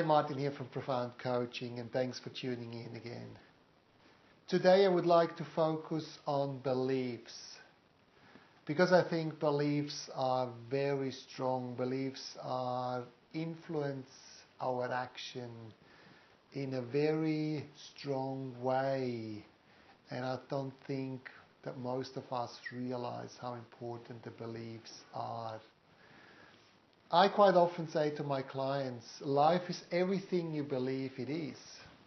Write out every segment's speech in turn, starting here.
Hi, Martin here from Profound Coaching, and thanks for tuning in again. Today I would like to focus on beliefs, because I think beliefs are very strong. Beliefs influence our action in a very strong way, and I don't think that most of us realize how important the beliefs are. I quite often say to my clients, life is everything you believe it is.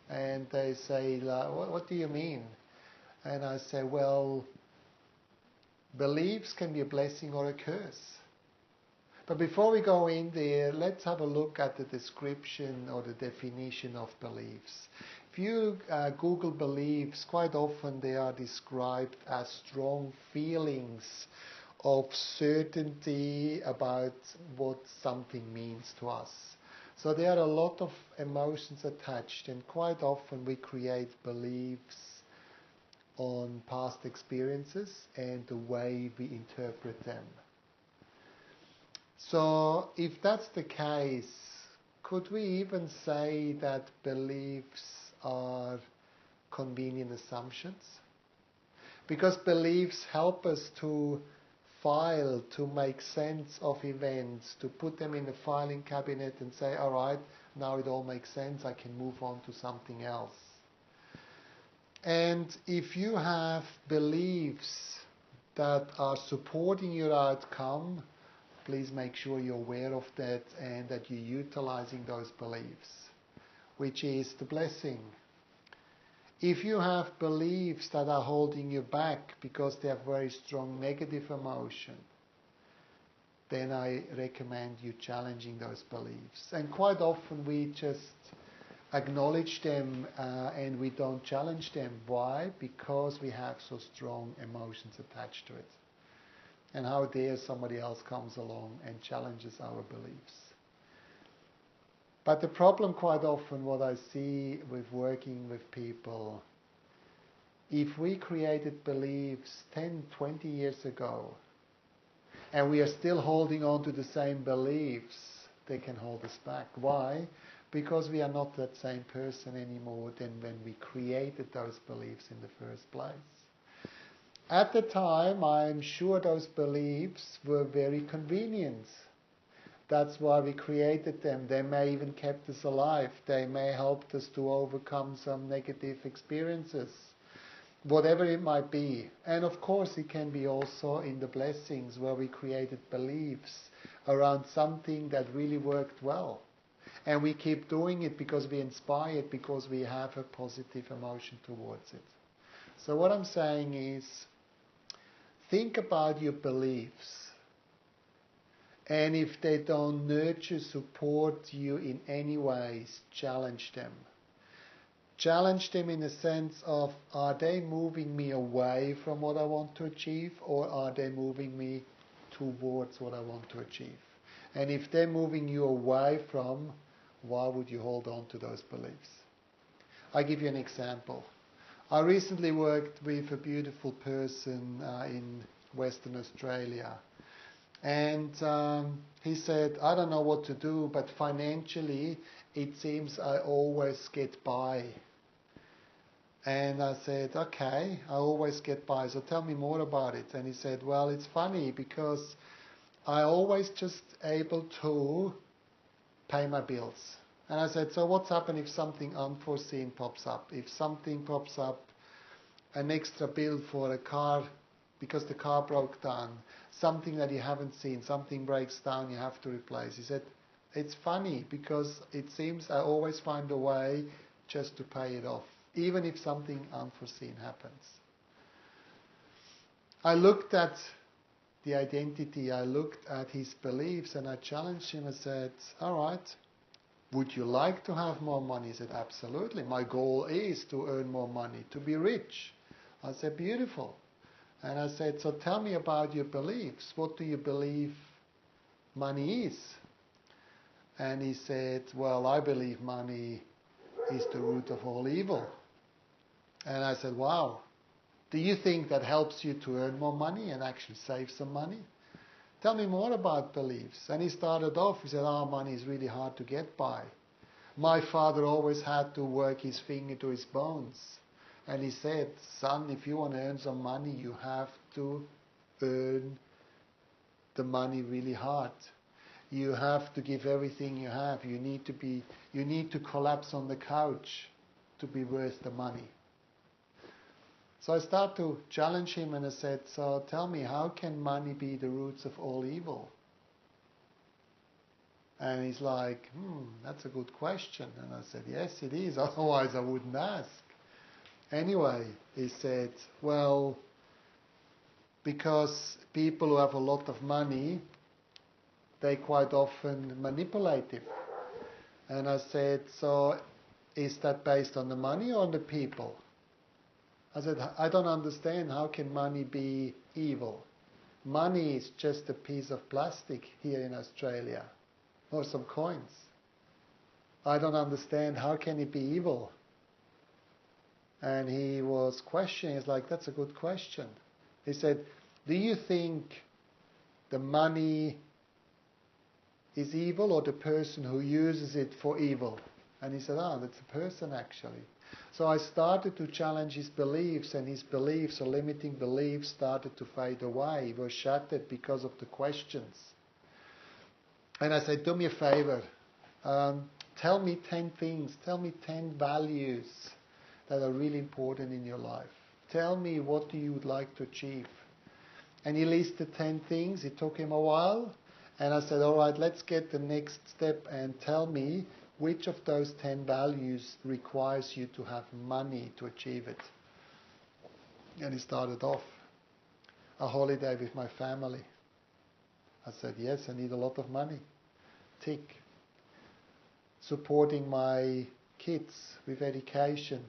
And they say, what do you mean? And I say, well, beliefs can be a blessing or a curse. But before we go in there, let's have a look at the description or the definition of beliefs. If you Google beliefs, quite often they are described as strong feelings of certainty about what something means to us. So there are a lot of emotions attached, and quite often we create beliefs on past experiences and the way we interpret them. So if that's the case, could we even say that beliefs are convenient assumptions? Because beliefs help us to file, to make sense of events, to put them in the filing cabinet and say, all right, now it all makes sense, I can move on to something else. And if you have beliefs that are supporting your outcome, please make sure you're aware of that and that you're utilizing those beliefs, which is the blessing. If you have beliefs that are holding you back because they have very strong negative emotion, then I recommend you challenging those beliefs. And quite often we just acknowledge them and we don't challenge them. Why? Because we have so strong emotions attached to it. And how dare somebody else comes along and challenges our beliefs. But the problem quite often, what I see with working with people, if we created beliefs 10, 20 years ago, and we are still holding on to the same beliefs, they can hold us back. Why? Because we are not that same person anymore than when we created those beliefs in the first place. At the time, I'm sure those beliefs were very convenient. That's why we created them. They may even kept us alive. They may helped us to overcome some negative experiences, whatever it might be. And of course, it can be also in the blessings where we created beliefs around something that really worked well. And we keep doing it because we're inspired, because we have a positive emotion towards it. So what I'm saying is, think about your beliefs. And if they don't nurture, support you in any ways, challenge them. Challenge them in the sense of, are they moving me away from what I want to achieve, or are they moving me towards what I want to achieve? And if they're moving you away from, why would you hold on to those beliefs? I'll give you an example. I recently worked with a beautiful person in Western Australia. And he said, I don't know what to do, but financially it seems I always get by. And I said, okay, I always get by, so tell me more about it. And he said, well, it's funny because I always just able to pay my bills. And I said, so what's happened if something unforeseen pops up? If something pops up, an extra bill for a car because the car broke down, something that you haven't seen, something breaks down, you have to replace. He said, it's funny because it seems I always find a way just to pay it off, even if something unforeseen happens. I looked at the identity, I looked at his beliefs, and I challenged him and said, all right, would you like to have more money? He said, absolutely. My goal is to earn more money, to be rich. I said, beautiful. And I said, so tell me about your beliefs. What do you believe money is? And he said, well, I believe money is the root of all evil. And I said, wow, do you think that helps you to earn more money and actually save some money? Tell me more about beliefs. And he started off, he said, money is really hard to get by. My father always had to work his finger to his bones. And he said, son, if you want to earn some money, you have to earn the money really hard. You have to give everything you have. You need to collapse on the couch to be worth the money. So I started to challenge him and I said, so tell me, how can money be the roots of all evil? And he's like, that's a good question. And I said, yes, it is, otherwise I wouldn't ask. Anyway, he said, well, because people who have a lot of money, they quite often manipulative. And I said, so is that based on the money or on the people? I said, I don't understand, how can money be evil? Money is just a piece of plastic here in Australia, or some coins. I don't understand, how can it be evil? And he was questioning, he's like, that's a good question. He said, do you think the money is evil or the person who uses it for evil? And he said, that's the person actually. So I started to challenge his beliefs, and his beliefs or limiting beliefs started to fade away. He was shattered because of the questions. And I said, do me a favor, tell me 10 things, tell me 10 values that are really important in your life. Tell me what you would like to achieve. And he listed 10 things. It took him a while. And I said, all right, let's get the next step and tell me which of those 10 values requires you to have money to achieve it. And he started off, a holiday with my family. I said, yes, I need a lot of money. Tick. Supporting my kids with education.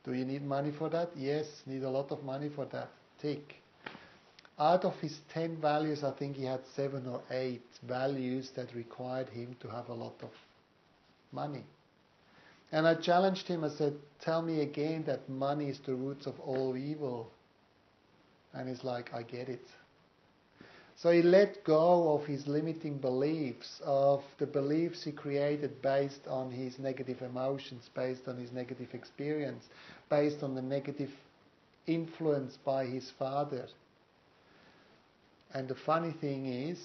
Do you need money for that? Yes, need a lot of money for that. Tick. Out of his 10 values, I think he had 7 or 8 values that required him to have a lot of money. And I challenged him, I said, tell me again that money is the roots of all evil. And he's like, I get it. So he let go of his limiting beliefs, of the beliefs he created based on his negative emotions, based on his negative experience, based on the negative influence by his father. And the funny thing is,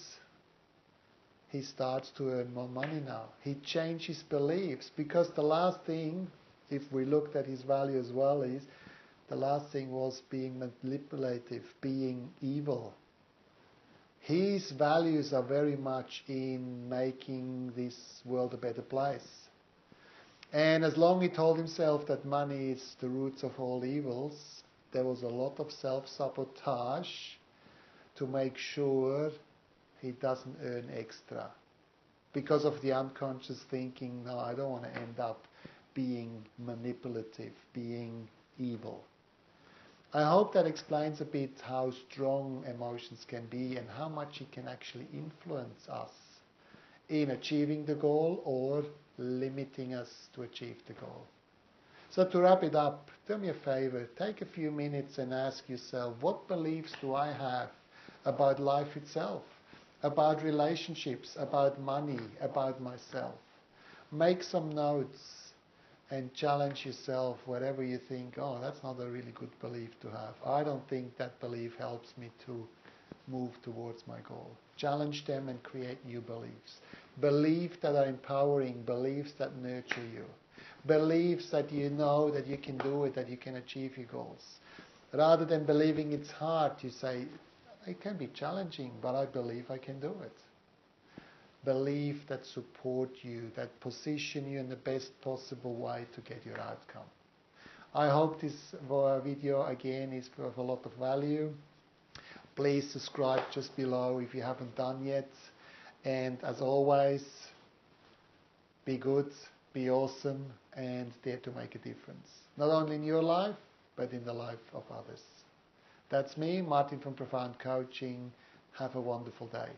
he starts to earn more money now. He changed his beliefs, because the last thing, if we looked at his value as well, is the last thing was being manipulative, being evil. His values are very much in making this world a better place. And as long as he told himself that money is the roots of all evils, there was a lot of self-sabotage to make sure he doesn't earn extra. Because of the unconscious thinking, no, I don't want to end up being manipulative, being evil. I hope that explains a bit how strong emotions can be and how much it can actually influence us in achieving the goal or limiting us to achieve the goal. So to wrap it up, do me a favor, take a few minutes and ask yourself, what beliefs do I have about life itself, about relationships, about money, about myself? Make some notes and challenge yourself wherever you think, oh, that's not a really good belief to have. I don't think that belief helps me to move towards my goal. Challenge them and create new beliefs. Beliefs that are empowering, beliefs that nurture you. Beliefs that you know that you can do it, that you can achieve your goals. Rather than believing it's hard, you say, it can be challenging, but I believe I can do it. Belief that support you, that position you in the best possible way to get your outcome. I hope this video again is of a lot of value. Please subscribe just below if you haven't done yet. And as always, be good, be awesome, and dare to make a difference. Not only in your life, but in the life of others. That's me, Martin from Profound Coaching. Have a wonderful day.